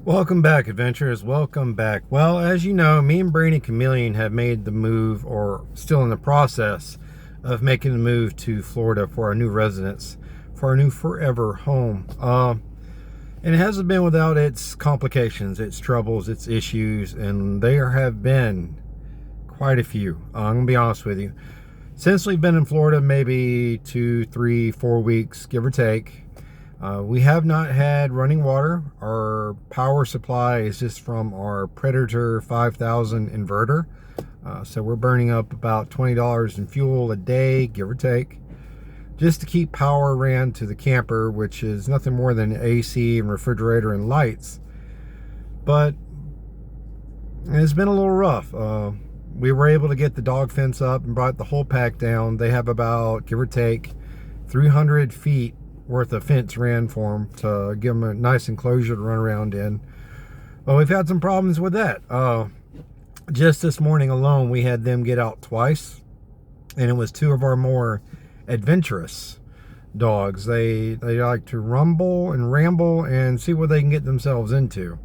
Welcome back, adventurers. Welcome back. Well, as you know, me and Brainy Chameleon have made the move, or still in the process of making the move to Florida for our new residence, for our new forever home. And it hasn't been without its complications, its troubles, its issues, and there have been quite a few. I'm going to be honest with you. Since we've been in Florida, maybe 2, 3, 4 weeks, give or take, we have not had running water. Our power supply is just from our Predator 5000 inverter. So we're burning up about $20 in fuel a day, give or take, just to keep power ran to the camper, which is nothing more than AC and refrigerator and lights. But it's been a little rough. We were able to get the dog fence up and brought the whole pack down. They have about, give or take, 300 feet worth of fence ran for them to give them a nice enclosure to run around in. Well, we've had some problems with that. Just this morning alone, we had them get out twice, and it was two of our more adventurous dogs. They like to rumble and ramble and see what they can get themselves into.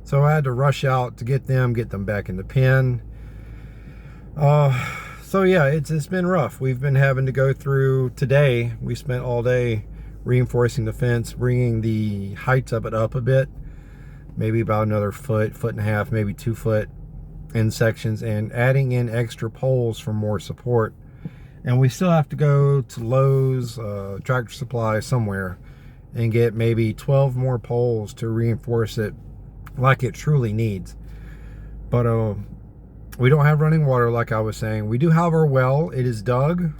So I had to rush out to get them back in the pen. So yeah, it's been rough. We've been having to go through today. We spent all day reinforcing the fence, bringing the height of it up a bit, maybe about another foot and a half, maybe 2 foot in sections, and adding in extra poles for more support. And we still have to go to Lowe's, Tractor Supply somewhere, and get maybe 12 more poles to reinforce it like it truly needs. But we don't have running water, like I was saying. We do have our well. It is dug,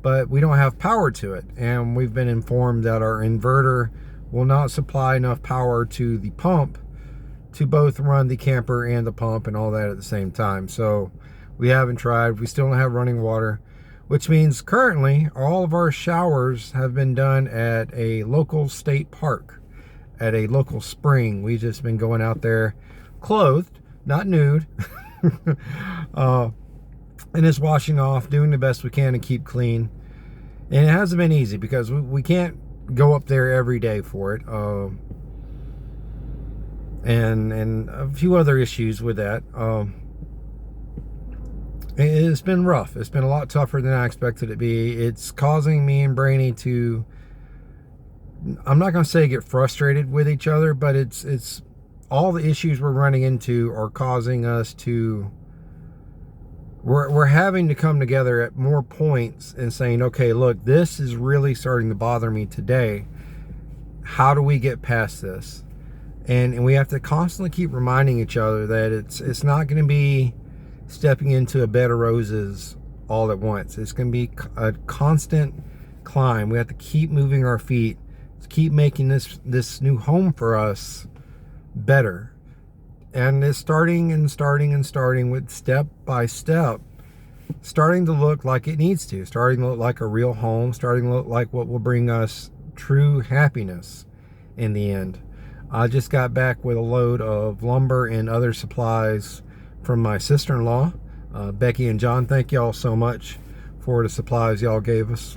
but we don't have power to it. And we've been informed that our inverter will not supply enough power to the pump to both run the camper and the pump and all that at the same time. So we haven't tried. We still don't have running water, which means currently all of our showers have been done at a local state park, at a local spring. We've just been going out there clothed, not nude, and it's washing off, doing the best we can to keep clean. And it hasn't been easy because we can't go up there every day for it. And a few other issues with that. It's been rough. It's been a lot tougher than I expected it to be. It's causing me and Brainy to, I'm not going to say get frustrated with each other, but it's all the issues we're running into are causing us to, we're having to come together at more points and saying, okay, look, this is really starting to bother me today. How do we get past this? And we have to constantly keep reminding each other that it's not going to be stepping into a bed of roses all at once. It's going to be a constant climb. We have to keep moving our feet, keep making this new home for us better. And it's starting with step by step, starting to look like it needs to, starting to look like a real home, starting to look like what will bring us true happiness in the end. I just got back with a load of lumber and other supplies from my sister-in-law, Becky and John. Thank y'all so much for the supplies y'all gave us.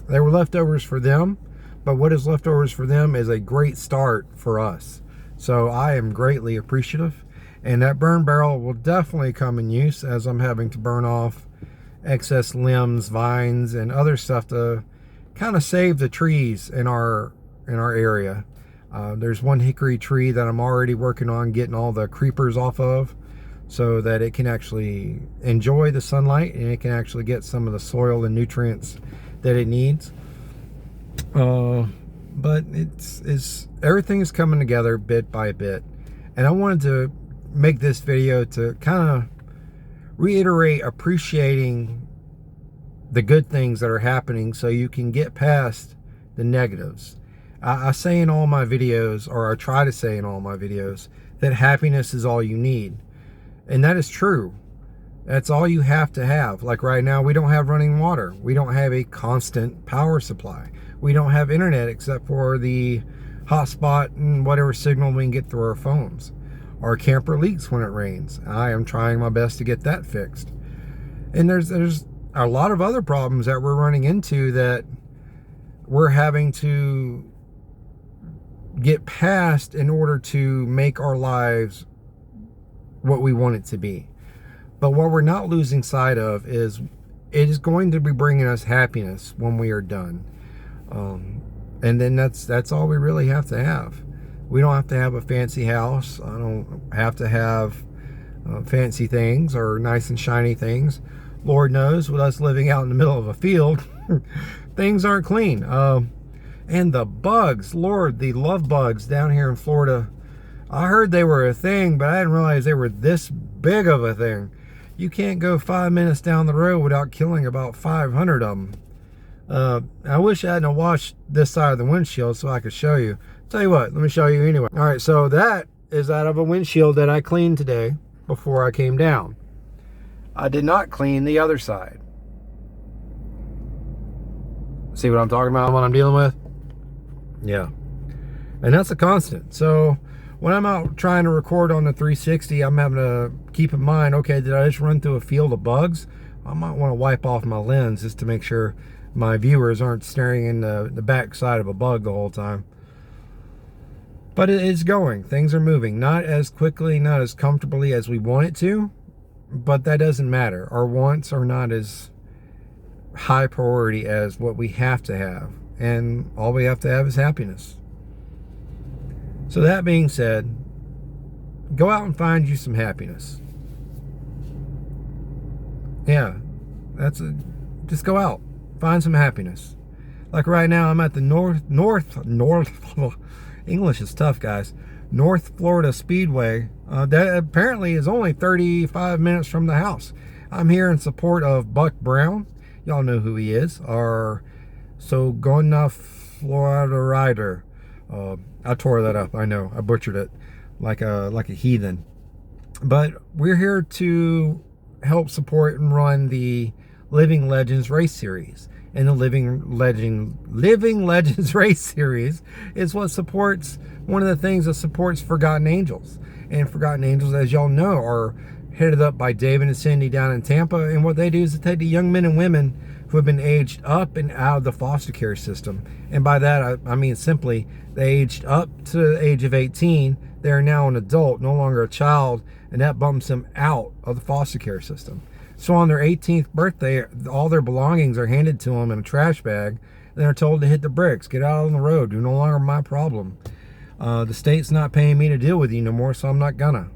They were leftovers for them, but what is leftovers for them is a great start for us. So I am greatly appreciative, and that burn barrel will definitely come in use as I'm having to burn off excess limbs, vines, and other stuff to kind of save the trees in our area. There's one hickory tree that I'm already working on getting all the creepers off of so that it can actually enjoy the sunlight and it can actually get some of the soil and nutrients that it needs. But it's everything is coming together bit by bit, and I wanted to make this video to kind of reiterate appreciating the good things that are happening so you can get past the negatives. I say in all my videos, or I try to say in all my videos, that happiness is all you need, and that is true. That's all you have to have. Like right now, we don't have running water. We don't have a constant power supply. We don't have internet except for the hotspot and whatever signal we can get through our phones. Our camper leaks when it rains. I am trying my best to get that fixed. And there's a lot of other problems that we're running into that we're having to get past in order to make our lives what we want it to be. But what we're not losing sight of is it is going to be bringing us happiness when we are done. And then that's all we really have to have. We don't have to have a fancy house. I don't have to have fancy things or nice and shiny things. Lord knows, with us living out in the middle of a field, things aren't clean. And the bugs, Lord, the love bugs down here in Florida. I heard they were a thing, but I didn't realize they were this big of a thing. You can't go 5 minutes down the road without killing about 500 of them. I wish I hadn't washed this side of the windshield so I could show you. Tell you what, let me show you anyway. All right, so that is out of a windshield that I cleaned today before I came down. I did not clean the other side. See what I'm talking about, what I'm dealing with? Yeah. And that's a constant. So when I'm out trying to record on the 360, I'm having to keep in mind, okay, did I just run through a field of bugs? I might want to wipe off my lens just to make sure my viewers aren't staring in the back side of a bug the whole time. But it is going. Things are moving. Not as quickly, not as comfortably as we want it to, but that doesn't matter. Our wants are not as high priority as what we have to have. And all we have to have is happiness. So that being said, go out and find you some happiness. Yeah, just go out, find some happiness. Like right now, I'm at the North, English is tough, guys. North Florida Speedway. That apparently is only 35 minutes from the house. I'm here in support of Buck Brown. Y'all know who he is. Our Sogona Florida rider. I tore that up. I know. I butchered it like a heathen. But we're here to help support and run the Living Legends Race Series. And the Living Legends Race Series is what supports, one of the things that supports Forgotten Angels. And Forgotten Angels, as y'all know, are headed up by David and Cindy down in Tampa. And what they do is they take the young men and women who have been aged up and out of the foster care system. And by that, I mean simply, they aged up to the age of 18. They are now an adult, no longer a child, and that bumps them out of the foster care system. So on their 18th birthday, all their belongings are handed to them in a trash bag. They're told to hit the bricks, get out on the road. You're no longer my problem. The state's not paying me to deal with you no more, so I'm not gonna.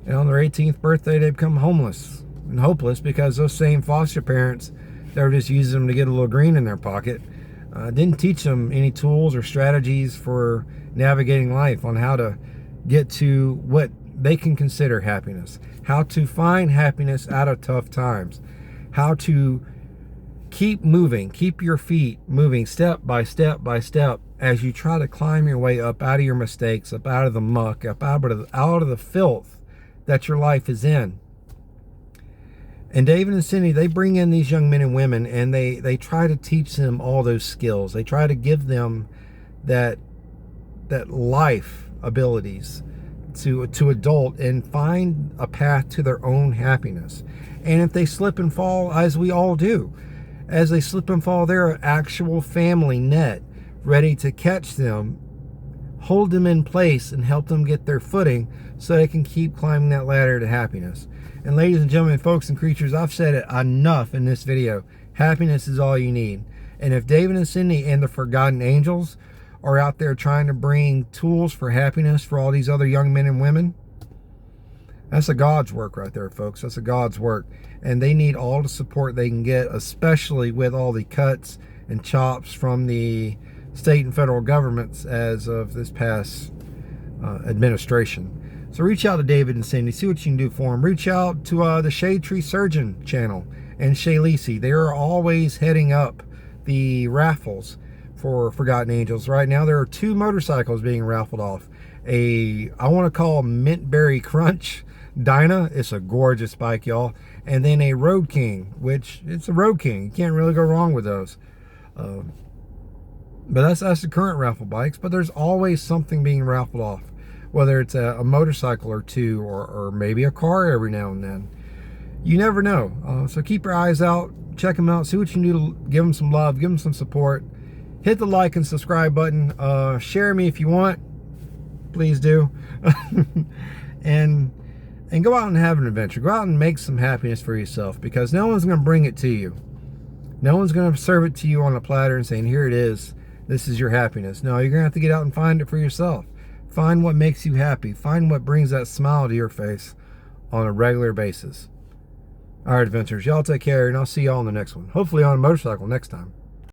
And on their 18th birthday, they become homeless and hopeless because those same foster parents that were just using them to get a little green in their pocket didn't teach them any tools or strategies for navigating life on how to get to what they can consider happiness, how to find happiness out of tough times, how to keep moving, keep your feet moving step by step by step as you try to climb your way up out of your mistakes, up out of the muck, up out of the filth that your life is in. And David and Cindy, they bring in these young men and women, and they try to teach them all those skills. They try to give them that life abilities to adult and find a path to their own happiness. And if they slip and fall, as we all do, as they slip and fall, they're an actual family net ready to catch them, hold them in place, and help them get their footing so they can keep climbing that ladder to happiness. And ladies and gentlemen, folks and creatures, I've said it enough in this video. Happiness is all you need. And if David and Cindy and the Forgotten Angels are out there trying to bring tools for happiness for all these other young men and women, that's a God's work right there, folks. That's a God's work. And they need all the support they can get, especially with all the cuts and chops from the state and federal governments as of this past administration. So reach out to David and Cindy, see what you can do for them. Reach out to the Shade Tree Surgeon channel and Shay Lisi. They are always heading up the raffles for Forgotten Angels. Right now, there are 2 motorcycles being raffled off. I want to call Mint Berry Crunch Dyna. It's a gorgeous bike, y'all. And then a Road King, which it's a Road King. You can't really go wrong with those. But that's the current raffle bikes. But there's always something being raffled off. Whether it's a motorcycle or 2, or maybe a car every now and then. You never know. So keep your eyes out, check them out, see what you can do to give them some love, give them some support, hit the like and subscribe button. Share me if you want. Please do. and go out and have an adventure. Go out and make some happiness for yourself, because no one's going to bring it to you. No one's going to serve it to you on a platter and saying, here it is. This is your happiness. No, you're going to have to get out and find it for yourself. Find what makes you happy. Find what brings that smile to your face on a regular basis. All right, adventurers, y'all take care, and I'll see y'all on the next one. Hopefully on a motorcycle next time.